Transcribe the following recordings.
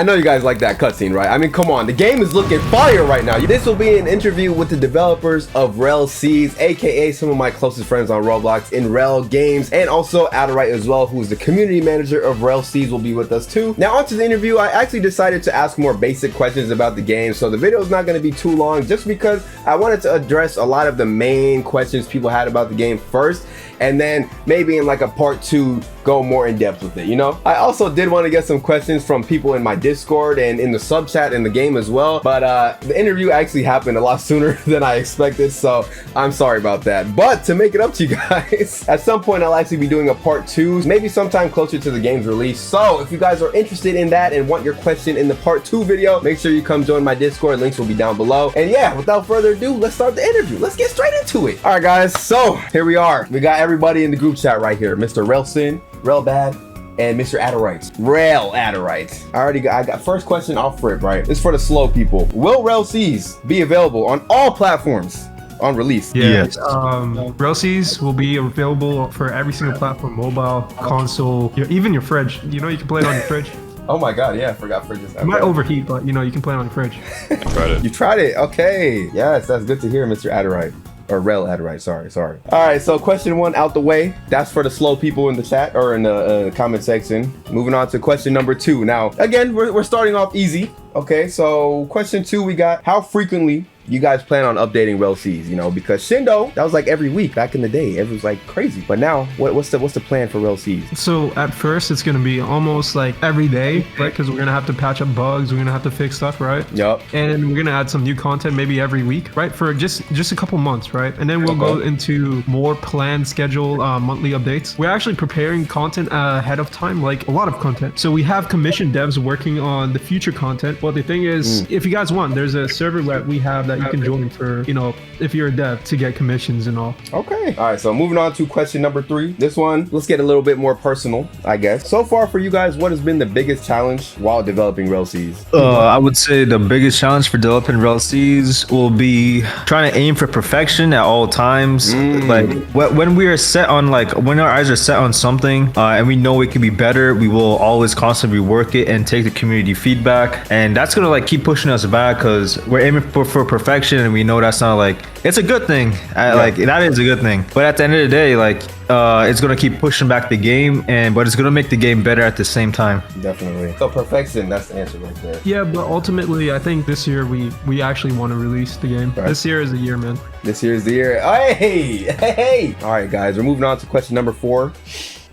I know you guys like that cutscene, right? I mean, come on, the game is looking fire right now. This will be an interview with the developers of RELLseas, aka some of my closest friends on Roblox in rellgames, and also Adderite as well, who is the community manager of RELLseas, will be with us too. Now onto the interview. I actually decided to ask more basic questions about the game, so the video is not going to be too long, just because I wanted to address a lot of the main questions people had about the game first, and then maybe in like a part 2 go more in depth with it, you know? I also did want to get some questions from people in my Discord and in the sub chat in the game as well, but the interview actually happened a lot sooner than I expected, so I'm sorry about that. But to make it up to you guys, at some point I'll actually be doing a part 2, maybe sometime closer to the game's release. So if you guys are interested in that and want your question in the part 2 video, make sure you come join my Discord. Links will be down below. And yeah, without further ado, let's start the interview. Let's get straight into it. All right, guys, so here we are. We got everybody in the group chat right here. Mr. Relson, Rellbad, and Mr. Adderite. Rell Adderite. I got first question off rip, right? This is for the slow people. Will RELLseas be available on all platforms on release? Yes. RELLseas will be available for every single platform, mobile, console, even your fridge. You know, you can play it on your fridge. Oh my god, yeah, I forgot fridges. It might overheat, but you know, you can play it on your fridge. Tried it. You tried it, okay. Yes, that's good to hear, Mr. Adderite. Or Rell Adderite, sorry. All right, so question 1 out the way. That's for the slow people in the chat or in the comment section. Moving on to question number 2. Now, again, we're starting off easy. Okay, so question 2, we got, how frequently you guys plan on updating RELLseas? You know, because Shindo, that was like every week back in the day. It was like crazy. But now, what's the plan for RELLseas? So at first, it's gonna be almost like every day, right? Because we're gonna have to patch up bugs. We're gonna have to fix stuff, right? Yup. And we're gonna add some new content maybe every week, right? For just a couple months, right? And then we'll go into more planned schedule monthly updates. We're actually preparing content ahead of time, like a lot of content. So we have commissioned devs working on the future content. But the thing is, if you guys want, there's a server that we have that you can join for, you know, if you're a dev, to get commissions and all. Okay. All right, so moving on to question number 3. This one, let's get a little bit more personal, I guess. So far for you guys, what has been the biggest challenge while developing RELLseas? I would say the biggest challenge for developing RELLseas will be trying to aim for perfection at all times. Like when we are set on, like when our eyes are set on something and we know it can be better, we will always constantly rework it and take the community feedback, and that's gonna like keep pushing us back because we're aiming for perfection, and we know that's not like, it's a good thing. Like that is a good thing, but at the end of the day, like it's gonna keep pushing back the game, but it's gonna make the game better at the same time. Definitely. So perfection, that's the answer right there. Yeah, but ultimately I think this year we actually want to release the game. Right. This year is the year, man. This year is the year. Hey. All right, guys, we're moving on to question number 4.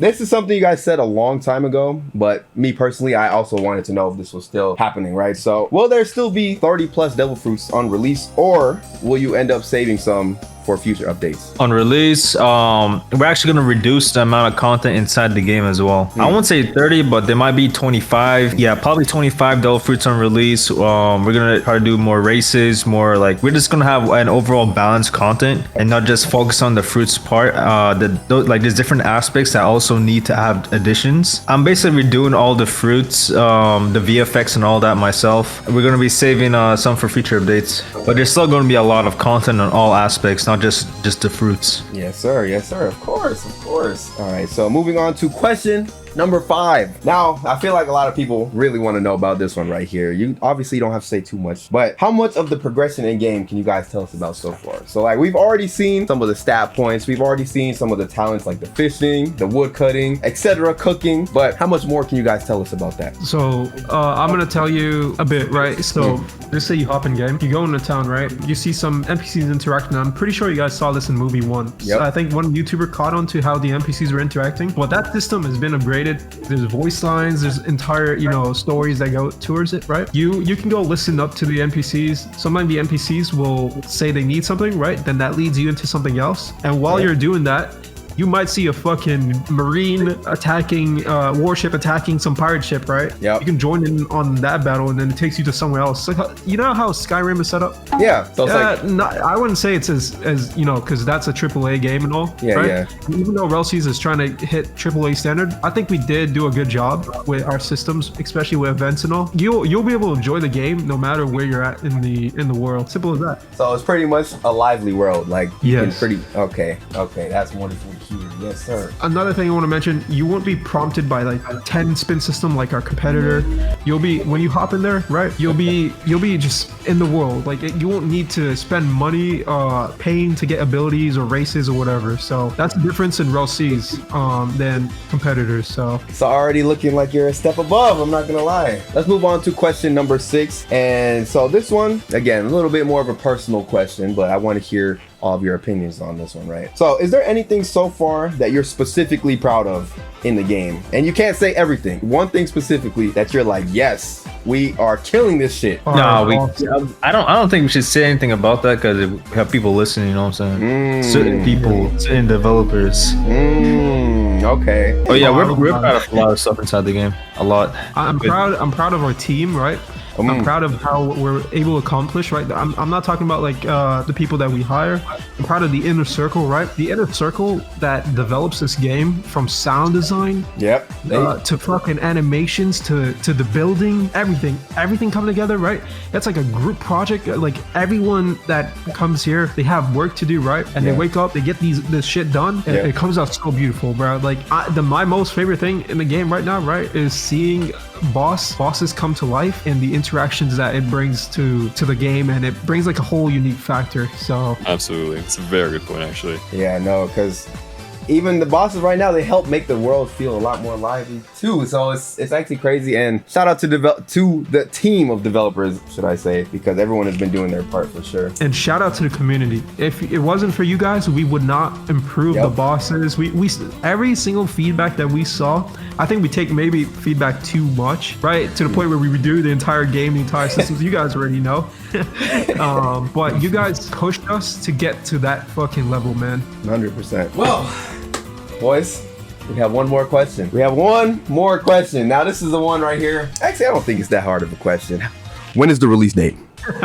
This is something you guys said a long time ago, but me personally, I also wanted to know if this was still happening, right? So will there still be 30+ devil fruits on release, or will you end up saving some for future updates? On release, we're actually going to reduce the amount of content inside the game as well. I won't say 30, but there might be 25. Yeah, probably 25 devil fruits on release. We're going to try to do more races, more like, we're just going to have an overall balanced content and not just focus on the fruits part. Like there's different aspects that also need to have additions. I'm basically redoing all the fruits, the VFX and all that myself. We're going to be saving some for future updates, but there's still going to be a lot of content on all aspects, not just the fruits. Yes sir, of course. All right, so moving on to question number 5. Now, I feel like a lot of people really want to know about this one right here. You obviously don't have to say too much, but how much of the progression in game can you guys tell us about so far? So like, we've already seen some of the stat points, we've already seen some of the talents like the fishing, the wood cutting, etc., cooking, but how much more can you guys tell us about that? So I'm gonna tell you a bit, right? So let's say you hop in game, you go into town, right? You see some NPCs interacting. I'm pretty sure you guys saw this in movie 1. Yep. So I think one YouTuber caught on to how the NPCs were interacting. Well, that system has been upgraded. There's voice lines, there's entire, you know, stories that go towards it, right? You can go listen up to the NPCs. Sometimes the NPCs will say they need something, right? Then that leads you into something else. And while you're doing that, you might see a fucking marine attacking, warship attacking some pirate ship, right? Yeah. You can join in on that battle, and then it takes you to somewhere else. Like, you know how Skyrim is set up? Yeah. So it's like, I wouldn't say it's as you know, because that's a AAA game and all. Yeah, right? yeah. Even though RELLseas is trying to hit AAA standard, I think we did do a good job with our systems, especially with events and all. You'll be able to enjoy the game no matter where you're at in the world. Simple as that. So it's pretty much a lively world. Like, yes. Okay. That's wonderful to you. Yes, sir. Another thing I want to mention, you won't be prompted by like a 10 spin system like our competitor. You'll be, when you hop in there, right, you'll be just in the world. Like you won't need to spend money paying to get abilities or races or whatever. So that's the difference in rellseas than competitors. So It's already looking like you're a step above, I'm not gonna lie. Let's move on to question number 6. And so this one, again, a little bit more of a personal question, but I want to hear all of your opinions on this one, right? So is there anything so far that you're specifically proud of in the game? And you can't say everything. One thing specifically that you're like, yes, we are killing this shit. No, I don't think we should say anything about that because we have people listening, you know what I'm saying? Certain people, certain developers. Okay. Oh yeah, we're proud of a lot of stuff inside the game. A lot. I'm proud of our team, right? I'm proud of how we're able to accomplish, right? I'm not talking about like the people that we hire. I'm proud of the inner circle, right? The inner circle that develops this game, from sound design, to fucking animations, to the building, everything coming together, right? That's like a group project. Like everyone that comes here, they have work to do, right? And they wake up, they get this shit done, and it comes out so beautiful, bro. Like my most favorite thing in the game right now, right, is seeing bosses come to life and the interactions that it brings to the game, and it brings like a whole unique factor. So absolutely, it's a very good point actually. Yeah, no, because even the bosses right now, they help make the world feel a lot more lively too. So it's actually crazy. And shout out to the team of developers, should I say, because everyone has been doing their part for sure. And shout out to the community. If it wasn't for you guys, we would not improve the bosses. We every single feedback that we saw, I think we take maybe feedback too much, right? To the point where we redo the entire game, the entire systems. You guys already know. But you guys pushed us to get to that fucking level, man. 100%. Well, boys, we have one more question. Now, this is the one right here. Actually, I don't think it's that hard of a question. When is the release date? Straight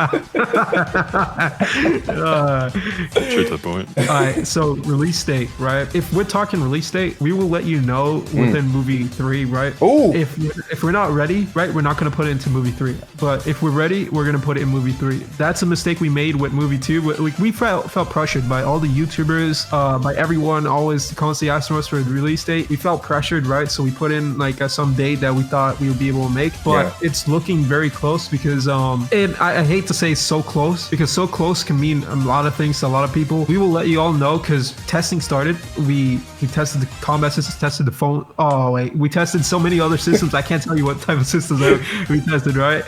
to the point. All right, so release date, right? If we're talking release date, we will let you know within movie 3, right? Oh, if we're not ready, right, we're not going to put it into movie 3. But if we're ready, we're going to put it in movie 3. That's a mistake we made with movie 2. We felt pressured by all the YouTubers, by everyone always constantly asking us for the release date. We felt pressured, right? So we put in like some date that we thought we would be able to make, but it's looking very close because and I hate to say so close, because so close can mean a lot of things to a lot of people. We will let you all know because testing started. We tested the combat systems, tested the phone. Oh wait, we tested so many other systems. I can't tell you what type of systems we tested, right?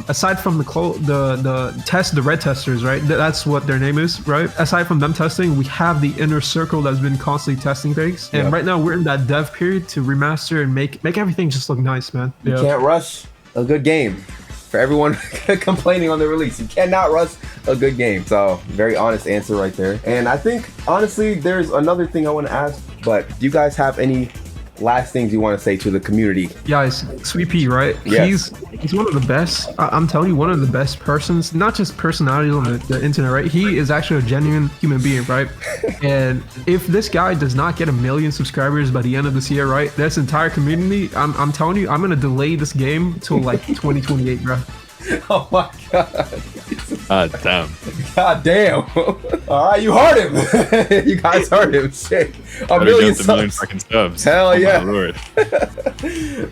Aside from the red testers, right? That's what their name is, right? Aside from them testing, we have the inner circle that's been constantly testing things. And right now we're in that dev period to remaster and make everything just look nice, man. You can't rush a good game. For everyone complaining on the release, you cannot rush a good game. So very honest answer right there. And I think honestly, there's another thing I want to ask, but do you guys have any last things you want to say to the community? Guys, SweePee, right? Yes. He's one of the best. I'm telling you, one of the best persons, not just personalities on the internet, right? He is actually a genuine human being, right? And if this guy does not get 1 million subscribers by the end of this year, right? This entire community, I'm telling you, I'm going to delay this game till like 2028, bro. Oh my god. God damn. All right, you heard him. You guys heard him. Shit. A million fucking subs. Hell yeah. My Lord.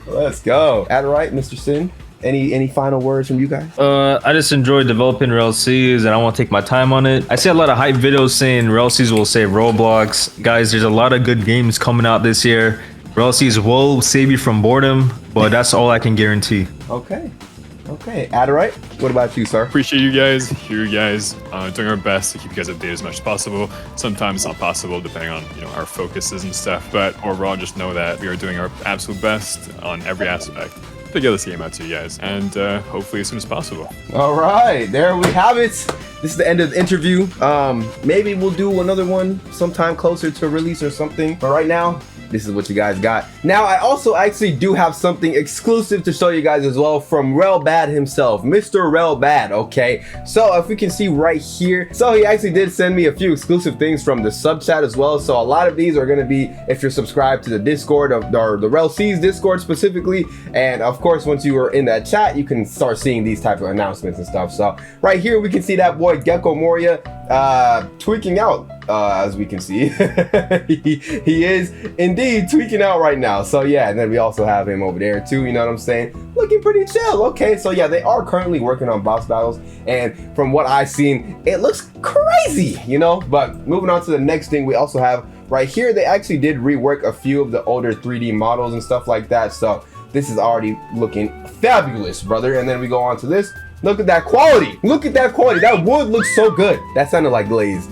Let's go. Adderite, Mr. Sin. Any final words from you guys? I just enjoyed developing rellseas, and I want to take my time on it. I see a lot of hype videos saying rellseas will save Roblox. Guys, there's a lot of good games coming out this year. Rellseas will save you from boredom, but that's all I can guarantee. Okay, Adderite, what about you, sir? Appreciate you guys, hear you guys, doing our best to keep you guys updated as much as possible. Sometimes it's not possible depending on our focuses and stuff, but overall just know that we are doing our absolute best on every aspect to get this game out to you guys, and hopefully as soon as possible. All right, there we have it. This is the end of the interview. Maybe we'll do another one sometime closer to release or something, but right now, this is what you guys got. Now, I also actually do have something exclusive to show you guys as well from RELL himself, Mr. RELL, okay? So if we can see right here, so he actually did send me a few exclusive things from the sub chat as well. So a lot of these are gonna be if you're subscribed to the Discord or the rellseas Discord specifically. And of course, once you are in that chat, you can start seeing these type of announcements and stuff. So right here, we can see that boy Gecko Moria tweaking out as we can see. he is indeed tweaking out right now. So yeah, and then we also have him over there too, you know what I'm saying? Looking pretty chill. Okay, so yeah, they are currently working on boss battles, and from what I've seen, it looks crazy, you know? But moving on to the next thing, we also have right here, they actually did rework a few of the older 3D models and stuff like that. So this is already looking fabulous, brother. And then we go on to this. Look at that quality. Look at that quality. That wood looks so good. That sounded like glaze.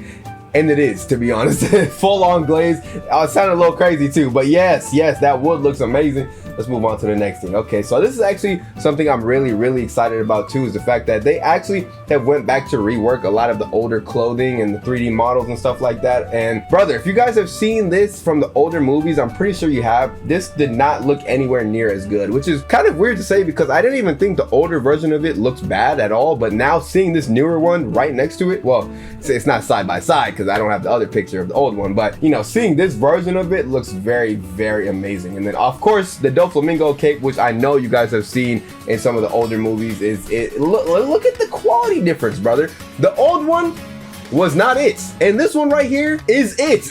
And it is, to be honest. Full on glaze. It sounded a little crazy too. But yes, that wood looks amazing. Let's move on to the next thing. Okay, so this is actually something I'm really excited about too, is the fact that they actually have went back to rework a lot of the older clothing and the 3D models and stuff like that. And brother, if you guys have seen this from the older movies, I'm pretty sure you have, this did not look anywhere near as good, which is kind of weird to say because I didn't even think the older version of it looks bad at all. But now seeing this newer one right next to it, well, it's not side by side because I don't have the other picture of the old one, but you know, seeing this version of it looks very amazing. And then of course the Doflamingo cape, which I know you guys have seen in some of the older movies, look at the quality difference, brother. The old one was not it, and this one right here is it.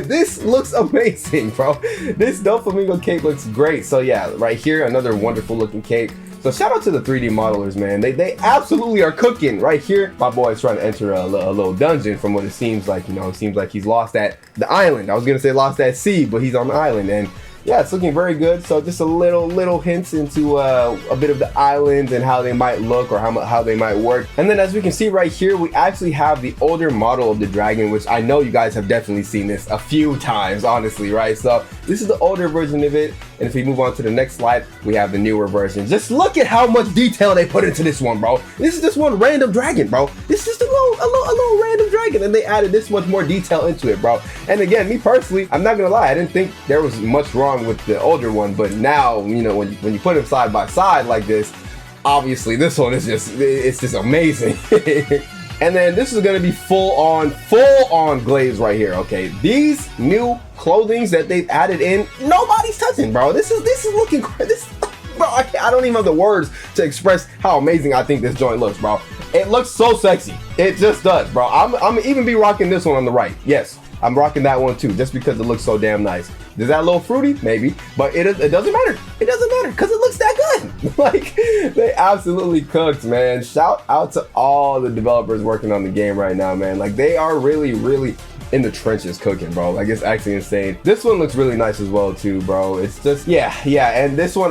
This looks amazing, bro. This Doflamingo cape looks great. So yeah, right here, another wonderful looking cape. So shout out to the 3D modelers, man. They absolutely are cooking right here. My boy is trying to enter a little dungeon from what it seems like. You know, it seems like he's lost at the island. I was gonna say lost at sea, but he's on the island, and yeah, it's looking very good. So just a little hints into a bit of the islands and how they might look or how they might work. And then as we can see right here, we actually have the older model of the dragon, which I know you guys have definitely seen this a few times, honestly, right? So this is the older version of it. And if we move on to the next slide, we have the newer version. Just look at how much detail they put into this one, bro. This is just one random dragon, bro. This is just a little random dragon, and they added this much more detail into it, bro. And again, me personally, I'm not gonna lie, I didn't think there was much wrong with the older one, but now, you know, when you put them side by side like this, obviously this one is just amazing. And then this is gonna be full on glaze right here. Okay, these new clothings that they've added in, nobody's touching, bro. This is looking this, bro. I don't even have the words to express how amazing I think this joint looks, bro. It looks so sexy. It just does, bro. I'm even be rocking this one on the right. Yes, I'm rocking that one too, just because it looks so damn nice. Is that a little fruity? Maybe, but it doesn't matter. It doesn't matter because it looks that good. Like, they absolutely cooked, man. Shout out to all the developers working on the game right now, man. Like, they are really in the trenches cooking, bro. Like, it's actually insane. This one looks really nice as well too, bro. It's just, yeah. And this one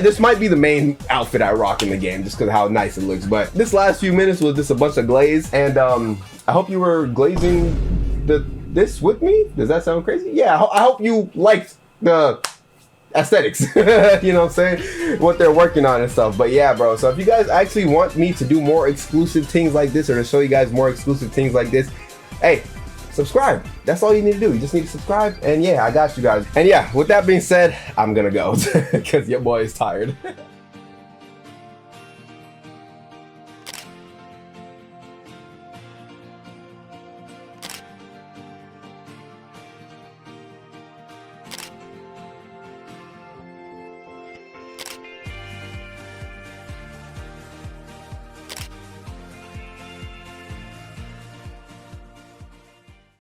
this might be the main outfit I rock in the game just because of how nice it looks. But this last few minutes was just a bunch of glaze, and I hope you were glazing this with me. Does that sound crazy? Yeah, I hope you liked the aesthetics. You know what I'm saying? What they're working on and stuff. But yeah, bro. So if you guys actually want me to do more exclusive things like this, or to show you guys more exclusive things like this, hey, subscribe. That's all you need to do. You just need to subscribe, and yeah, I got you guys. And yeah, with that being said, I'm gonna go because your boy is tired.